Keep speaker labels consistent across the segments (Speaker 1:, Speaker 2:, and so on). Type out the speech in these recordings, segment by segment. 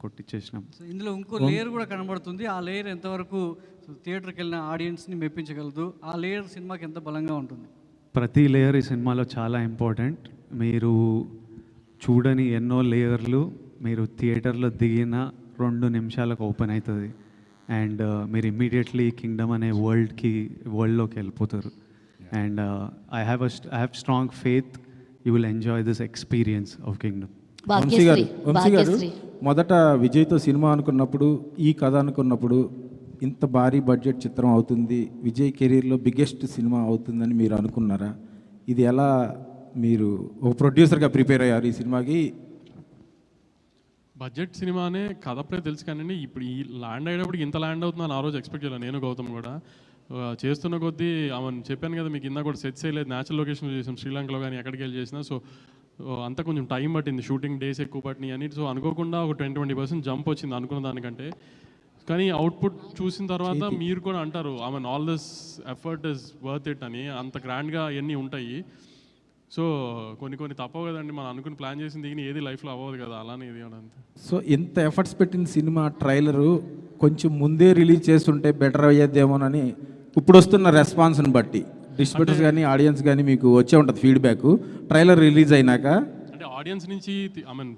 Speaker 1: కొట్టించేసినాం.
Speaker 2: So ఇందులో ఇంకో layer కూడా కనబడుతుంది. ఆ లేయర్ ఎంతవరకు థియేటర్కి వెళ్ళిన ఆడియన్స్ని మెప్పించగలదు, ఆ లేయర్ సినిమాకి ఎంత బలంగా ఉంటుంది?
Speaker 1: ప్రతి లేయర్ ఈ సినిమాలో చాలా ఇంపార్టెంట్. మీరు చూడని ఎన్నో లేయర్లు మీరు థియేటర్లో దిగిన 2 నిమిషాలకు ఓపెన్ అవుతుంది. అండ్ మీరు ఇమ్మీడియట్లీ కింగ్డమ్ అనే వరల్డ్లోకి వెళ్ళిపోతారు. And I have strong faith you will enjoy this experience of kingdom.
Speaker 3: Vamsi గారు మొదట విజయ్తో సినిమా అనుకున్నప్పుడు, ఈ కథ అనుకున్నప్పుడు ఇంత భారీ బడ్జెట్ చిత్రం అవుతుంది, విజయ్ కెరీర్లో బిగ్గెస్ట్ సినిమా అవుతుందని మీరు అనుకున్నారా? ఇది ఎలా మీరు ఒక ప్రొడ్యూసర్గా ప్రిపేర్ అయ్యారు ఈ సినిమాకి?
Speaker 4: బడ్జెట్ సినిమానే కథ అప్పుడే తెలుసు కానీ ఇప్పుడు ఈ ల్యాండ్ అయ్యేటప్పుడు ఇంత ల్యాండ్ అవుతుందని ఆ రోజు ఎక్స్పెక్ట్ చేయాలి. నేను గౌతమ్ కూడా చేస్తున్న కొద్దీ ఆమెను చెప్పాను కదా మీకు, ఇందా కూడా సెట్స్ చేయలేదు, న్యాచురల్ లొకేషన్లో చేసాం, శ్రీలంకలో కానీ ఎక్కడికి వెళ్ళి చేసినా. సో అంతా కొంచెం టైం పట్టింది, షూటింగ్ డేస్ ఎక్కువ పట్టినాయి అని. సో అనుకోకుండా ఒక 20% జంప్ వచ్చింది అనుకున్న దానికంటే. కానీ అవుట్పుట్ చూసిన తర్వాత మీరు కూడా అంటారు all this effort is worth it అని. అంత గ్రాండ్గా అవన్నీ ఉంటాయి. సో కొన్ని తప్పవు కదండి, మనం అనుకుని ప్లాన్ చేసిన దిగిన ఏది లైఫ్లో అవ్వదు కదా, అలానే ఇది అంతే.
Speaker 3: సో ఇంత ఎఫర్ట్స్ పెట్టిన సినిమా ట్రైలరు కొంచెం ముందే రిలీజ్ చేస్తుంటే బెటర్ అయ్యేదేమోనని ఇప్పుడు వస్తున్న రెస్పాన్స్ని బట్టి డిస్ట్రిబ్యూటర్స్ కానీ ఆడియన్స్ కానీ మీకు వచ్చే ఉంటుంది ఫీడ్బ్యాక్ ట్రైలర్ రిలీజ్ అయినాక.
Speaker 4: అంటే ఆడియన్స్ నుంచి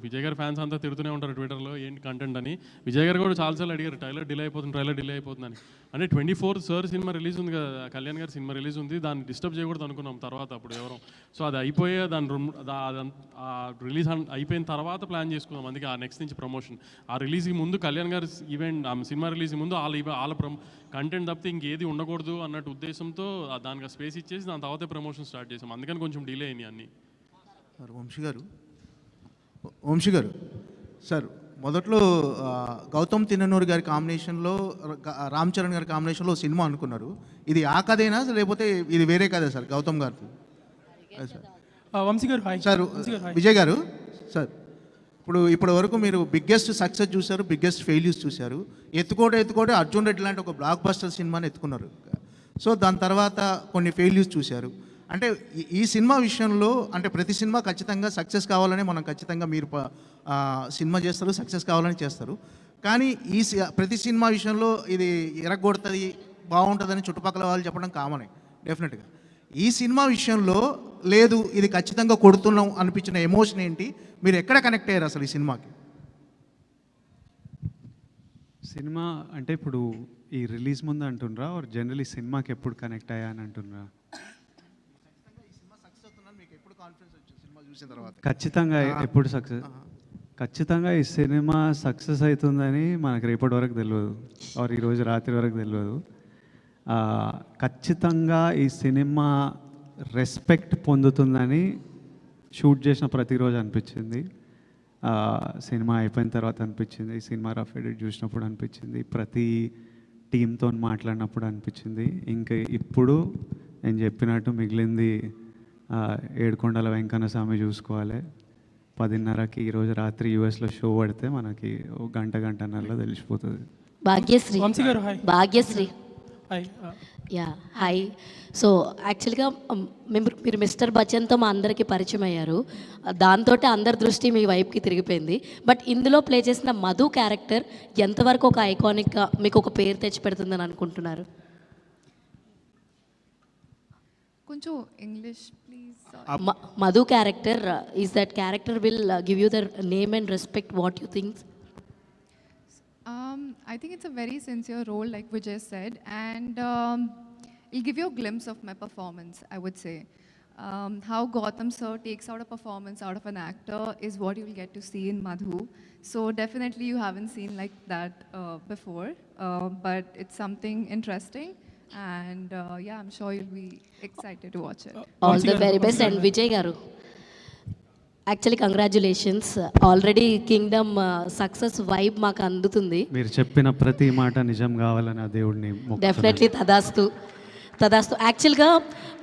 Speaker 4: విజయ్ గారి ఫ్యాన్స్ అంతా తిడుతూనే ఉంటారు ట్విట్టర్లో ఏంటి కంటెంట్ అని. విజయ్ గారు కూడా చాలాసార్లు అడిగారు ట్రైలర్ డిలే అయిపోతుందని. అంటే 24 సార్ సినిమా రిలీజ్ ఉంది కదా, కళ్యాణ్ గారి సినిమా రిలీజ్ ఉంది, దాన్ని డిస్టర్బ్ చేయకూడదు అనుకున్నాం తర్వాత అప్పుడు ఎవరు. సో అది అయిపోయే రిలీజ్ అయిపోయిన తర్వాత ప్లాన్ చేసుకున్నాం. అందుకే ఆ నెక్స్ట్ నుంచి ప్రమోషన్. ఆ రిలీజ్కి ముందు కళ్యాణ్ గారి ఈవెంట్ సినిమా రిలీజ్కి ముందు వాళ్ళ కంటెంట్ తప్పితే ఇంకేది ఉండకూడదు అన్నట్టు ఉద్దేశంతో దానికి స్పేస్ ఇచ్చేసి దాని తర్వాతే ప్రమోషన్ స్టార్ట్ చేసాం. అందుకని కొంచెం డిలే అయినాయి అన్నీ.
Speaker 5: వంశీ గారు సార్, మొదట్లో గౌతమ్ తిన్ననూరు గారి కాంబినేషన్లో రామ్ చరణ్ గారి కాంబినేషన్లో సినిమా అనుకున్నారు. ఇది ఆ కథేనా లేకపోతే ఇది వేరే కథే సార్ గౌతమ్ గారిది?
Speaker 6: వంశీ గారు హాయ్
Speaker 5: సార్. విజయ్ గారు సార్, ఇప్పటి వరకు మీరు బిగ్గెస్ట్ సక్సెస్ చూశారు, బిగ్గెస్ట్ ఫెయిల్యూస్ చూశారు. ఎత్తుకోటే అర్జున్ రెడ్డి లాంటి ఒక బ్లాక్ బస్టర్ సినిమాని ఎత్తుకున్నారు. సో దాని తర్వాత కొన్ని ఫెయిల్యూస్ చూశారు. అంటే ఈ సినిమా విషయంలో అంటే ప్రతి సినిమా ఖచ్చితంగా సక్సెస్ కావాలని మనం ఖచ్చితంగా మీరు సినిమా చేస్తారు, సక్సెస్ కావాలని చేస్తారు. కానీ ప్రతి సినిమా విషయంలో ఇది ఎరగొడుతుంది, బాగుంటుందని చుట్టుపక్కల వాళ్ళు చెప్పడం కామనే డెఫినెట్గా. ఈ సినిమా విషయంలో లేదు, ఇది ఖచ్చితంగా కొడుతున్నాం అనిపించిన ఎమోషన్ ఏంటి? మీరు ఎక్కడ కనెక్ట్ అయ్యారు అసలు ఈ సినిమాకి?
Speaker 1: సినిమా అంటే ఇప్పుడు ఈ రిలీజ్ ముందు అంటుండ్రా ఆర్ జనరల్ ఈ సినిమాకి ఎప్పుడు కనెక్ట్ అయ్యా అని అంటుండ్రా? ఖచ్చితంగా ఎప్పుడు ఖచ్చితంగా ఈ సినిమా సక్సెస్ అవుతుందని మనకు రేపటి వరకు తెలియదు, ఆర్ ఈరోజు రాత్రి వరకు తెలియదు. ఖచ్చితంగా ఈ సినిమా రెస్పెక్ట్ పొందుతుందని షూట్ చేసిన ప్రతిరోజు అనిపించింది. సినిమా అయిపోయిన తర్వాత అనిపించింది, సినిమా రఫ్ ఎడిట్ చూసినప్పుడు అనిపించింది, ప్రతి టీంతో మాట్లాడినప్పుడు అనిపించింది. ఇంకా ఇప్పుడు నేను చెప్పినట్టు మిగిలింది ఏడుకొండల వెంకన్న స్వామి చూసుకోవాలి. 10:30కి ఈరోజు రాత్రి యూఎస్లో షో పడితే మనకి ఒక గంటన్నరలో తెలిసిపోతుంది.
Speaker 3: భాగ్యశ్రీ.
Speaker 6: వంశీ గారు hi.
Speaker 3: Bhagyashree
Speaker 6: hi.
Speaker 3: Yeah hi. So యాక్చువల్గా మీరు మిస్టర్ బచ్చన్తో మా అందరికీ పరిచయం అయ్యారు, దాంతో అందరి దృష్టి మీ వైపుకి తిరిగిపోయింది. బట్ ఇందులో ప్లే చేసిన మధు క్యారెక్టర్ ఎంతవరకు ఒక ఐకానిక్గా మీకు ఒక పేరు తెచ్చి పెడుతుందని అనుకుంటున్నారు?
Speaker 7: కొంచెం English please.
Speaker 3: Madhu character is that character will give you the name and respect, what you think?
Speaker 7: I think it's a very sincere role, like Vijay said, and it'll give you a glimpse of my performance, I would say. How Gautam sir takes out a performance out of an actor is what you'll get to see in Madhu. So definitely you haven't seen like that before, but it's something interesting. And yeah, I'm sure you'll be excited to watch it.
Speaker 3: All the very best. And Vijay garu, actually congratulations, already Kingdom success vibe మాకు అందుతుంది.
Speaker 1: మీరు చెప్పిన ప్రతి మాట నిజం కావాలని ఆ దేవుడిని
Speaker 3: డెఫినెట్లీ తదాస్తు. యాక్చువల్గా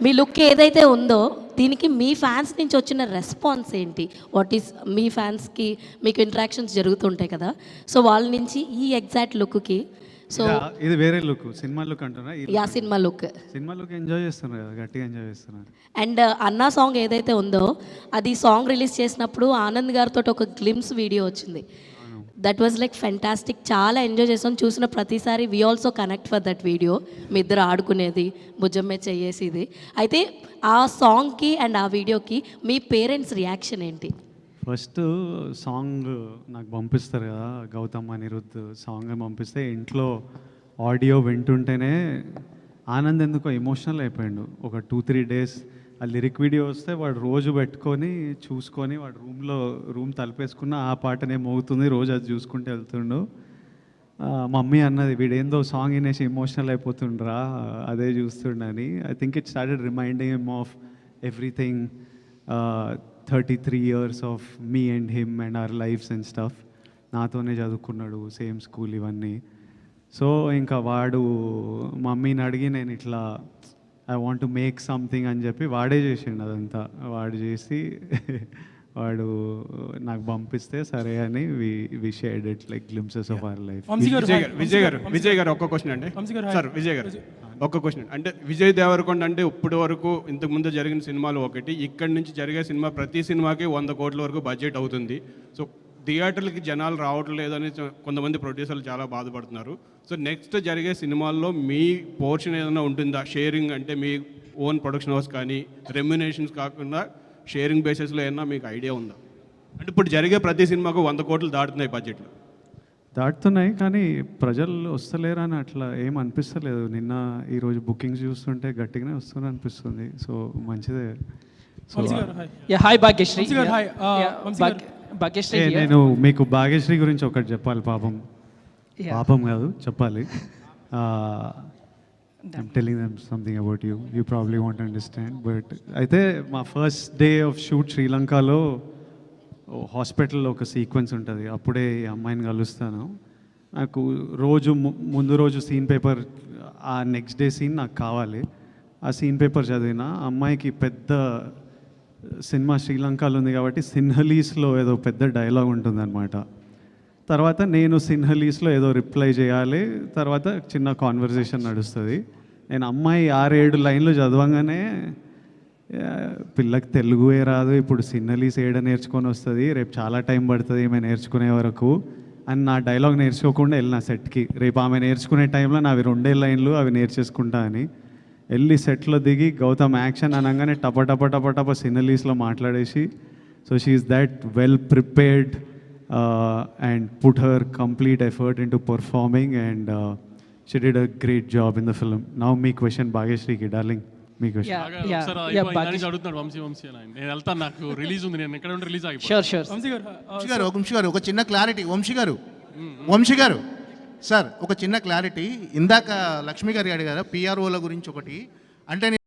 Speaker 3: మీ లుక్ ఏదైతే ఉందో దీనికి మీ ఫ్యాన్స్ నుంచి వచ్చిన రెస్పాన్స్ ఏంటి? వాట్ ఈస్ మీ ఫ్యాన్స్కి మీకు ఇంటరాక్షన్స్ జరుగుతుంటాయి కదా, సో వాళ్ళ నుంచి ఈ ఎగ్జాక్ట్ లుక్కి. సో
Speaker 1: ఇది వేరే లుక్, సినిమా లుక్ అంటున్నా.
Speaker 3: సినిమా లుక్
Speaker 1: ఎంజాయ్ చేస్తున్నారు కదా, గట్టిగా ఎంజాయ్ చేస్తున్నారు.
Speaker 3: అండ్ అన్నా సాంగ్ ఏదైతే ఉందో అది సాంగ్ రిలీజ్ చేసినప్పుడు ఆనంద్ గారితో ఒక గ్లిమ్స్ వీడియో వచ్చింది.
Speaker 8: That was like fantastic. చాలా ఎంజాయ్ చేసాం. చూసిన ప్రతిసారి we also connect for that video. మీ ఇద్దరు ఆడుకునేది, భుజమ్మే చెయ్యేసిది. అయితే ఆ సాంగ్కి అండ్ ఆ వీడియోకి మీ పేరెంట్స్ రియాక్షన్ ఏంటి?
Speaker 1: ఫస్ట్ సాంగ్ నాకు పంపిస్తారు కదా, గౌతమ్ అనిరుద్ధ్ సాంగ్ పంపిస్తే ఇంట్లో ఆడియో వింటుంటేనే ఆనంద్ ఎందుకో ఎమోషనల్ అయిపోయాడు. ఒక 2-3 డేస్ ఆ లిరిక్ వీడియో వస్తే వాడు రోజు పెట్టుకొని చూసుకొని వాడు రూమ్ తలుపేసుకున్న ఆ పాటనే మోగుతుంది, రోజు అది చూసుకుంటూ వెళ్తుండు. మమ్మీ అన్నది వీడేందో సాంగ్ వినేసి ఎమోషనల్ అయిపోతుండ్రా అదే చూస్తుండని. I think it started reminding him of everything, 33 years of me and him and our lifes and stuff. నాతోనే చదువుకున్నాడు, సేమ్ స్కూల్ ఇవన్నీ. సో ఇంకా వాడు మమ్మీని అడిగి నేను ఇట్లా I want to make something అని చెప్పి వాడే చేసిండు అదంతా. వాడు చేసి వాడు నాకు పంపిస్తే సరే అని we shared it like glimpses of our life.
Speaker 6: Vamshi గారు hi.
Speaker 9: విజయ్ గారు ఒక్క క్వశ్చన్ అండి.
Speaker 6: వంశీ గారు hi.
Speaker 9: సార్ విజయ్ గారు ఒక్క క్వశ్చన్ అంటే విజయ్ దేవరకొండ అంటే ఇప్పటి వరకు ఇంతకుముందు జరిగిన సినిమాలు ఒకటి, ఇక్కడి నుంచి జరిగే సినిమా ప్రతి సినిమాకి 100 కోట్ల వరకు బడ్జెట్ అవుతుంది. సో థియేటర్లకి జనాలు రావటం లేదని కొంతమంది ప్రొడ్యూసర్లు చాలా బాధపడుతున్నారు. సో నెక్స్ట్ జరిగే సినిమాల్లో మీ పోర్షన్ ఏదైనా ఉంటుందా? షేరింగ్ అంటే మీ ఓన్ ప్రొడక్షన్ హౌస్ కానీ రెమ్యునేషన్స్ కాకుండా షేరింగ్ బేసిస్లో ఏమన్నా మీకు ఐడియా ఉందా? అంటే ఇప్పుడు జరిగే ప్రతి సినిమాకు 100 కోట్లు దాటుతున్నాయి బడ్జెట్లో.
Speaker 1: దాటుతున్నాయి కానీ ప్రజలు వస్తలేరు అని అట్లా ఏం అనిపిస్తలేదు. నిన్న ఈరోజు బుకింగ్స్ చూస్తుంటే గట్టిగానే వస్తుంది అనిపిస్తుంది. సో మంచిదే. సో
Speaker 6: వంశీ గారు hi.
Speaker 10: Yeah, hi Bhagyashree.
Speaker 6: Vamsi గారు hi.
Speaker 10: Yeah,
Speaker 6: వంశీ గారు.
Speaker 10: Bhagyashree here.
Speaker 1: నేను మీకు భాగ్యశ్రీ గురించి ఒకటి చెప్పాలి. పాపం
Speaker 10: Yeah.
Speaker 1: పాపం కాదు చెప్పాలి. I'm telling them something about you, you probably want understand. But అయితే మా ఫస్ట్ డే ఆఫ్ షూట్ శ్రీలంకలో హాస్పిటల్లో ఒక సీక్వెన్స్ ఉంటుంది. అప్పుడే ఈ అమ్మాయిని కలుస్తాను. నాకు రోజు ముందు రోజు సీన్ పేపర్, ఆ నెక్స్ట్ డే సీన్ నాకు కావాలి. ఆ సీన్ పేపర్ చదివిన అమ్మాయికి పెద్ద సినిమా శ్రీలంకలో ఉంది కాబట్టి సిన్హలీస్లో ఏదో పెద్ద డైలాగ్ ఉంటుందన్నమాట. తర్వాత నేను సిన్హలీస్లో ఏదో రిప్లై చేయాలి. తర్వాత చిన్న కాన్వర్జేషన్ నడుస్తుంది. నేను అమ్మాయి 6-7 లైన్లు చదవంగానే పిల్లకి తెలుగుయే రాదు, ఇప్పుడు సిన్హలీస్ ఏడ నేర్చుకొని వస్తుంది, రేపు చాలా టైం పడుతుంది ఈమె నేర్చుకునే వరకు అని నా డైలాగ్ నేర్చుకోకుండా వెళ్ళిన సెట్కి. రేపు ఆమె నేర్చుకునే టైంలో నావి 2 లైన్లు అవి నేర్చేసుకుంటా అని వెళ్ళి సెట్లో దిగి గౌతమ్ యాక్షన్ అనగానే టప సిన్హలీస్లో మాట్లాడేసి, so she is that well prepared and put her complete effort into performing and she did a great job in the film. Now me question Bhagyashree ki darling, me question.
Speaker 4: ఒకసారి అయిపోయిందని అడుగుతున్నాడు వంశీ అని ఆయన. నేను వెళ్తాను, నాకు రిలీజ్ ఉంది, నేను ఎక్కడ ఉంటే రిలీజ్ అయిపోయి.
Speaker 10: Sure.
Speaker 6: వంశీ గారు
Speaker 5: వంశీ గారు ఒక చిన్న క్లారిటీ. వంశీ గారు సార్ ఒక చిన్న క్లారిటీ. ఇందాక లక్ష్మి గారు అడిగారు పిఆర్ఓల గురించి ఒకటి. అంటే